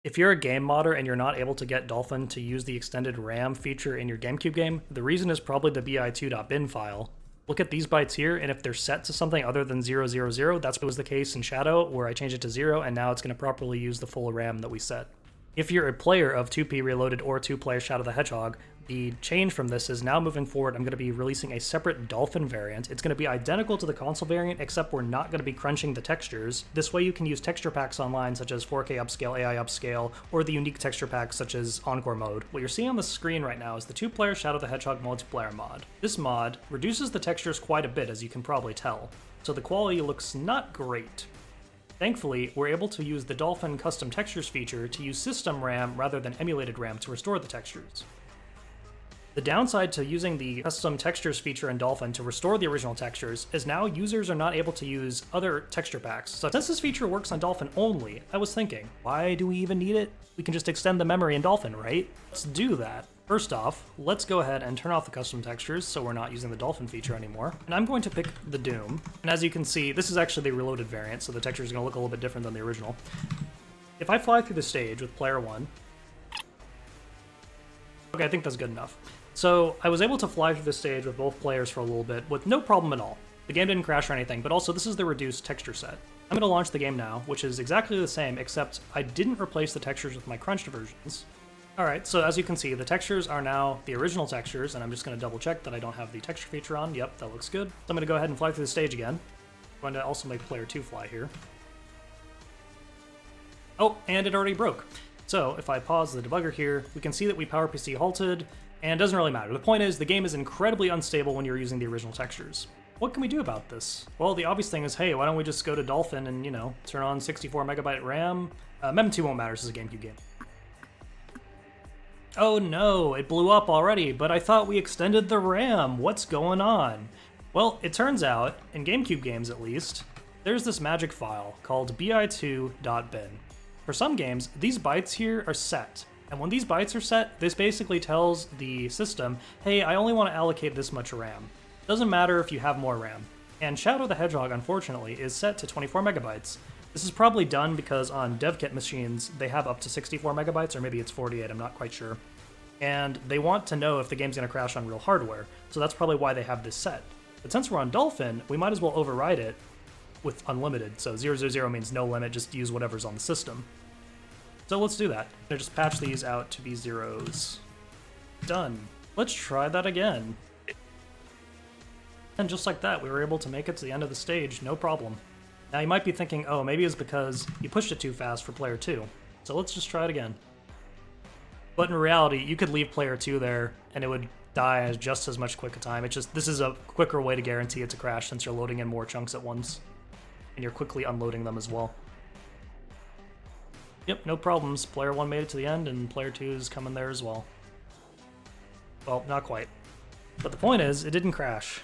If you're a game modder and you're not able to get Dolphin to use the extended RAM feature in your GameCube game, the reason is probably the bi2.bin file. Look at these bytes here, and if they're set to something other than 000, that's what was the case in Shadow, where I changed it to 0, and now it's going to properly use the full RAM that we set. If you're a player of 2P Reloaded or 2-player Shadow the Hedgehog, the change from this is now moving forward, I'm going to be releasing a separate Dolphin variant. It's going to be identical to the console variant, except we're not going to be crunching the textures. This way you can use texture packs online, such as 4K Upscale, AI Upscale, or the unique texture packs such as Encore Mode. What you're seeing on the screen right now is the 2-player Shadow the Hedgehog multiplayer mod. This mod reduces the textures quite a bit, as you can probably tell, so the quality looks not great. Thankfully, we're able to use the Dolphin Custom Textures feature to use system RAM rather than emulated RAM to restore the textures. The downside to using the Custom Textures feature in Dolphin to restore the original textures is now users are not able to use other texture packs. So since this feature works on Dolphin only, I was thinking, why do we even need it? We can just extend the memory in Dolphin, right? Let's do that. First off, let's go ahead and turn off the custom textures so we're not using the Dolphin feature anymore. And I'm going to pick the Doom. And as you can see, this is actually the reloaded variant, so the texture is going to look a little bit different than the original. If I fly through the stage with player 1... Okay, I think that's good enough. So I was able to fly through the stage with both players for a little bit with no problem at all. The game didn't crash or anything, but also this is the reduced texture set. I'm going to launch the game now, which is exactly the same, except I didn't replace the textures with my crunched versions. Alright, so as you can see, the textures are now the original textures, and I'm just going to double check that I don't have the texture feature on. Yep, that looks good. So I'm going to go ahead and fly through the stage again. I'm going to also make player 2 fly here. Oh, and it already broke. So if I pause the debugger here, we can see that we PowerPC halted, and it doesn't really matter. The point is, the game is incredibly unstable when you're using the original textures. What can we do about this? Well, the obvious thing is, hey, why don't we just go to Dolphin and, you know, turn on 64MB RAM? MEM2 won't matter, this is a GameCube game. Oh no, it blew up already, but I thought we extended the RAM. What's going on? Well, it turns out, in GameCube games at least, there's this magic file called bi2.bin. For some games, these bytes here are set. And when these bytes are set, this basically tells the system, hey, I only want to allocate this much RAM. Doesn't matter if you have more RAM. And Shadow the Hedgehog, unfortunately, is set to 24 megabytes. This is probably done because on DevKit machines, they have up to 64 megabytes, or maybe it's 48, I'm not quite sure. And they want to know if the game's going to crash on real hardware, so that's probably why they have this set. But since we're on Dolphin, we might as well override it with unlimited, so 000 means no limit, just use whatever's on the system. So let's do that. I'll just patch these out to be zeros. Done. Let's try that again. And just like that, we were able to make it to the end of the stage, no problem. Now you might be thinking, oh, maybe it's because you pushed it too fast for player 2. So let's just try it again. But in reality, you could leave player 2 there, and it would die as just as much quick a time. It's just, this is a quicker way to guarantee it to crash since you're loading in more chunks at once. And you're quickly unloading them as well. Yep, no problems. Player 1 made it to the end, and player 2 is coming there as well. Well, not quite. But the point is, it didn't crash.